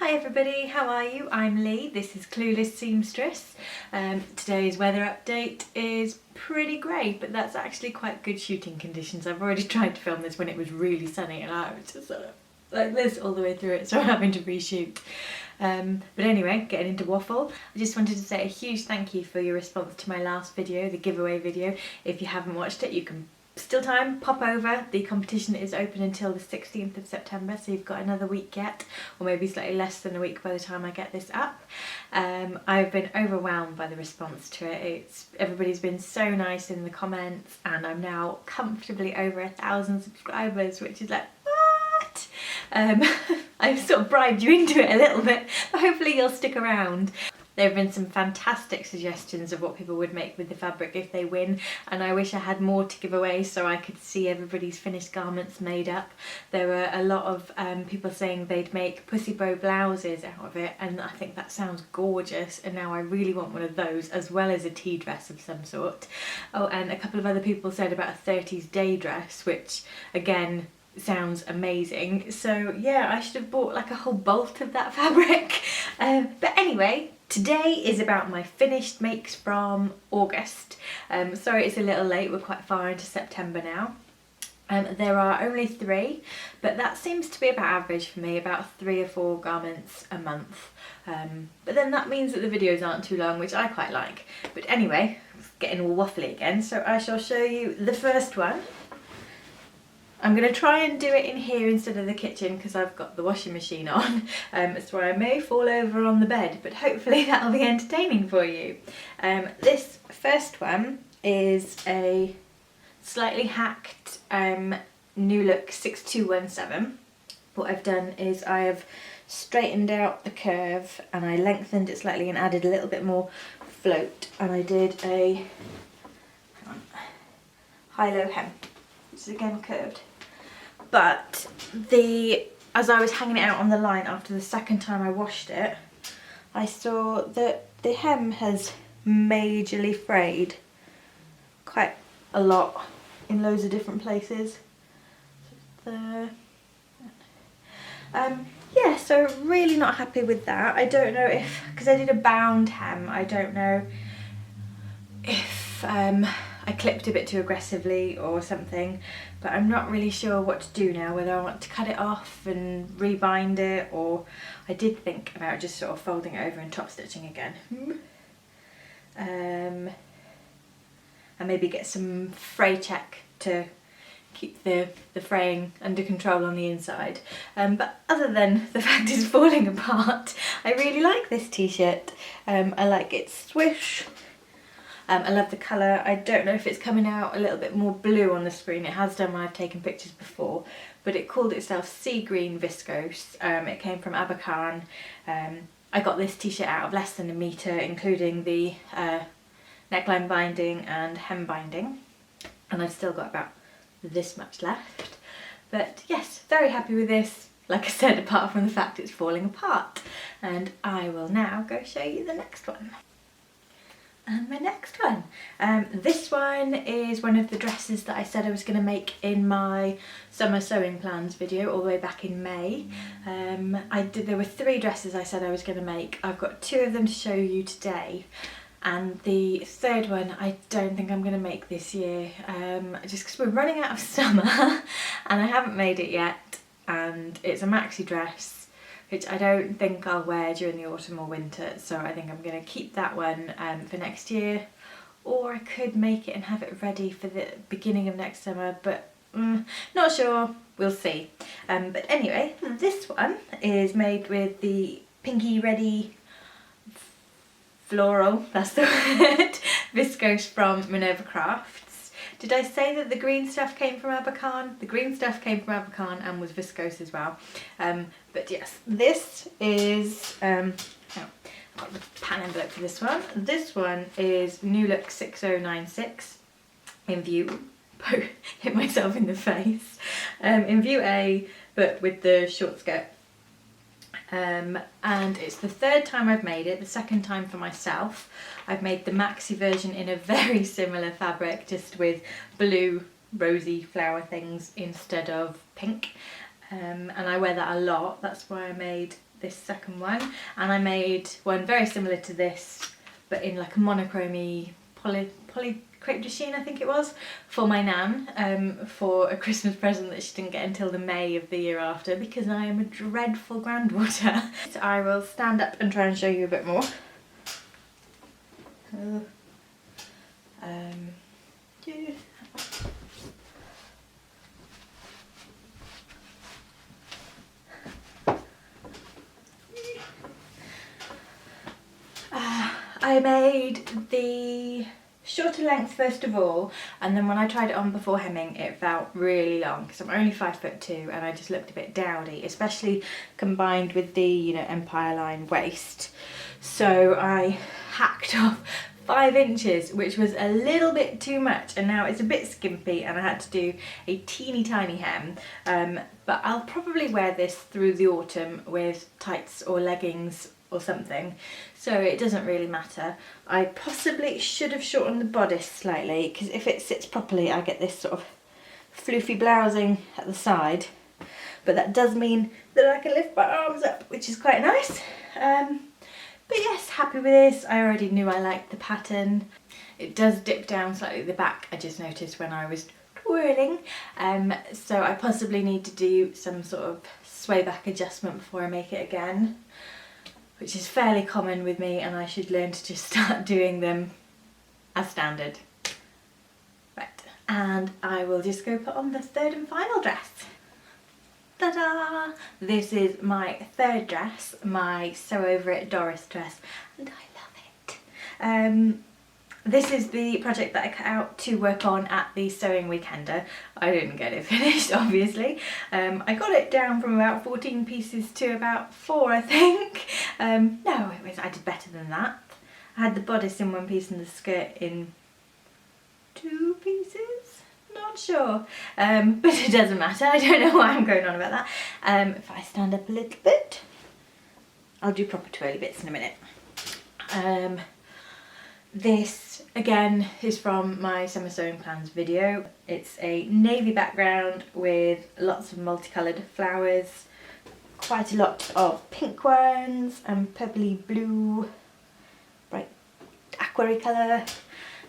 Hi everybody, how are you? I'm Lee, this is Clueless Seamstress. Today's weather update is pretty grey, but that's actually quite good shooting conditions. I've already tried to film this when it was really sunny and I was just sort of like this all the way through it, so I'm having to reshoot. But anyway, getting into waffle, I just wanted to say a huge thank you for your response to my last video, the giveaway video. If you haven't watched it, you can still pop over. The competition is open until the 16th of September, so you've got another week yet, or maybe slightly less than a week by the time I get this up. I've been overwhelmed by the response to it. Everybody's been so nice in the comments, and I'm now comfortably over 1,000 subscribers, which is like, what? I've sort of bribed you into it a little bit, but hopefully you'll stick around. There have been some fantastic suggestions of what people would make with the fabric if they win, and I wish I had more to give away so I could see everybody's finished garments made up. There were a lot of people saying they'd make pussy bow blouses out of it, and I think that sounds gorgeous, and now I really want one of those as well as a tea dress of some sort. Oh, and a couple of other people said about a 30s day dress, which again sounds amazing. So yeah, I should have bought like a whole bolt of that fabric. But anyway, today is about my finished makes from August. Sorry it's a little late, we're quite far into September now. There are only 3, but that seems to be about average for me, about 3 or 4 garments a month. But then that means that the videos aren't too long, which I quite like. But anyway, getting all waffly again, so I shall show you the first one. I'm going to try and do it in here instead of the kitchen because I've got the washing machine on, so I may fall over on the bed, but hopefully that'll be entertaining for you. This first one is a slightly hacked New Look 6217. What I've done is I have straightened out the curve and I lengthened it slightly and added a little bit more float, and I did a high-low hem, which is again curved. But as I was hanging it out on the line after the second time I washed it, I saw that the hem has majorly frayed quite a lot in loads of different places. Yeah, so really not happy with that. I don't know if, because I did a bound hem, I don't know if I clipped a bit too aggressively or something, but I'm not really sure what to do now, whether I want to cut it off and rebind it, or I did think about just sort of folding it over and top stitching again. And maybe get some fray check to keep the fraying under control on the inside. But other than the fact it's falling apart, I really like this t-shirt. I like its swish. I love the colour. I don't know if it's coming out a little bit more blue on the screen. It has done when I've taken pictures before, but it called itself Sea Green Viscose. It came from Abercarn. I got this t-shirt out of less than a metre, including the neckline binding and hem binding, and I've still got about this much left. But yes, very happy with this, like I said, apart from the fact it's falling apart. And I will now go show you the next one. And my next one. This one is one of the dresses that I said I was going to make in my summer sewing plans video all the way back in May. There were 3 dresses I said I was going to make. I've got 2 of them to show you today, and the third one I don't think I'm going to make this year, just because we're running out of summer and I haven't made it yet, and it's a maxi dress which I don't think I'll wear during the autumn or winter, so I think I'm going to keep that one for next year, or I could make it and have it ready for the beginning of next summer, but not sure, we'll see. But anyway, this one is made with the Pinky Ready Floral, that's the word, viscose from Minerva Crafts. Did I say that the green stuff came from Abercarn? The green stuff came from Abercarn and was viscose as well. But yes, this is, I've got the pan envelope for this one. This one is New Look 6096 in view, hit myself in the face, in view A, but with the short skirt. And it's the 3rd time I've made it, the 2nd time for myself. I've made the maxi version in a very similar fabric, just with blue rosy flower things instead of pink. and I wear that a lot. That's why I made this second one, and I made one very similar to this but in like a monochrome poly crepe de chine, I think it was, for my nan, for a Christmas present that she didn't get until the May of the year after, because I am a dreadful granddaughter. So I will stand up and try and show you a bit more. Yeah. I made the shorter length first of all, and then when I tried it on before hemming it felt really long because I'm only 5'2" and I just looked a bit dowdy, especially combined with the, you know, Empire line waist. So I hacked off 5 inches, which was a little bit too much, and now it's a bit skimpy and I had to do a teeny tiny hem, but I'll probably wear this through the autumn with tights or leggings or something, so it doesn't really matter. I possibly should have shortened the bodice slightly, because if it sits properly I get this sort of floofy blousing at the side, but that does mean that I can lift my arms up, which is quite nice. But yes, happy with this. I already knew I liked the pattern. It does dip down slightly at the back, I just noticed when I was twirling, so I possibly need to do some sort of sway back adjustment before I make it again, which is fairly common with me, and I should learn to just start doing them as standard. Right, and I will just go put on the third and final dress. Ta-da! This is my third dress, my Sew Over It Doris dress, and I love it. This is the project that I cut out to work on at the Sewing Weekender. I didn't get it finished, obviously. I got it down from about 14 pieces to about 4, I think. No, I did better than that. I had the bodice in one piece and the skirt in 2 pieces? Not sure. But it doesn't matter. I don't know why I'm going on about that. If I stand up a little bit, I'll do proper twirly bits in a minute. This again is from my summer sewing plans video. It's a navy background with lots of multicoloured flowers, quite a lot of pink ones and purpley blue, bright aqua colour,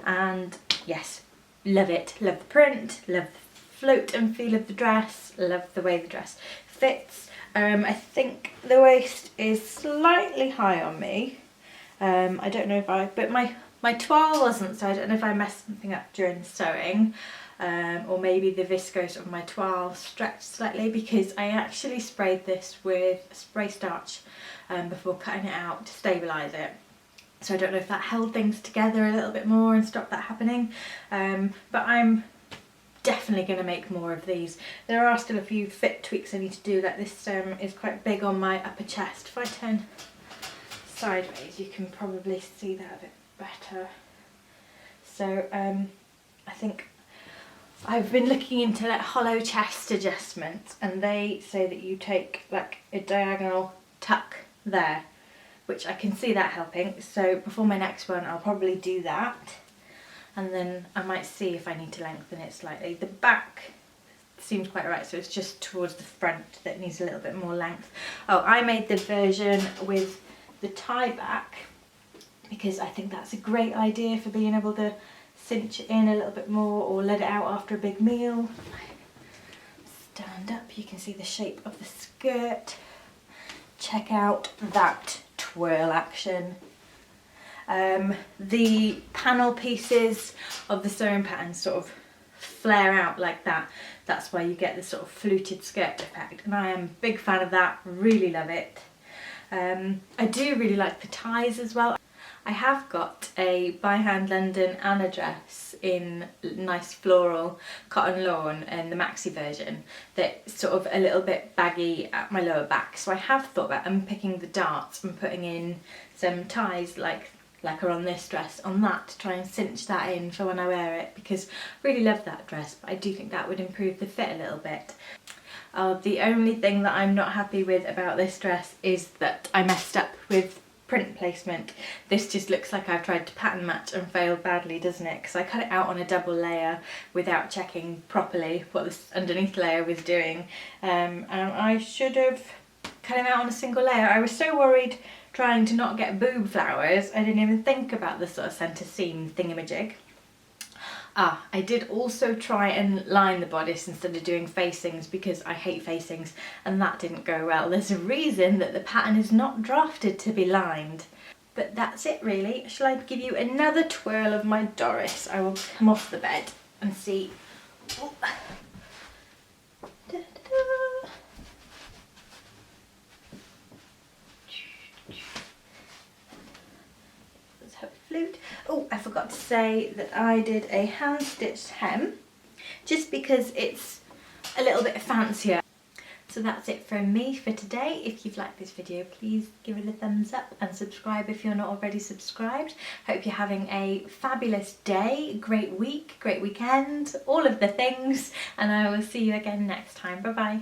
and yes, love it. Love the print, love the float and feel of the dress, love the way the dress fits. I think the waist is slightly high on me. I don't know if but my toile wasn't, so I don't know if I messed something up during sewing, or maybe the viscose of my toile stretched slightly, because I actually sprayed this with spray starch before cutting it out to stabilise it. So I don't know if that held things together a little bit more and stopped that happening, but I'm definitely going to make more of these. There are still a few fit tweaks I need to do, like this is quite big on my upper chest. If I turn sideways you can probably see that a bit better. So I think I've been looking into like hollow chest adjustments, and they say that you take like a diagonal tuck there, which I can see that helping. So before my next one I'll probably do that, and then I might see if I need to lengthen it slightly. The back seems quite right, so it's just towards the front that needs a little bit more length. Oh, I made the version with the tie back because I think that's a great idea for being able to cinch it in a little bit more or let it out after a big meal. Stand up, you can see the shape of the skirt. Check out that twirl action. The panel pieces of the sewing pattern sort of flare out like that. That's why you get this sort of fluted skirt effect, and I am a big fan of that, really love it. I do really like the ties as well. I have got a By Hand London Anna dress in nice floral cotton lawn in the maxi version that's sort of a little bit baggy at my lower back, so I have thought about unpicking the darts and putting in some ties like are on this dress on that to try and cinch that in for when I wear it, because I really love that dress, but I do think that would improve the fit a little bit. The only thing that I'm not happy with about this dress is that I messed up with print placement. This just looks like I've tried to pattern match and failed badly, doesn't it? Because I cut it out on a double layer without checking properly what this underneath layer was doing. And I should have cut it out on a single layer. I was so worried trying to not get boob flowers, I didn't even think about the sort of centre seam thingamajig. I did also try and line the bodice instead of doing facings because I hate facings, and that didn't go well. There's a reason that the pattern is not drafted to be lined. But that's it really. Shall I give you another twirl of my Doris? I will come off the bed and see. Oh. Da, da, da. Let's have a flute. Oh, I forgot to say that I did a hand stitched hem just because it's a little bit fancier. So that's it from me for today. If you've liked this video, please give it a thumbs up and subscribe if you're not already subscribed. Hope you're having a fabulous day, great week, great weekend, all of the things, and I will see you again next time. Bye bye.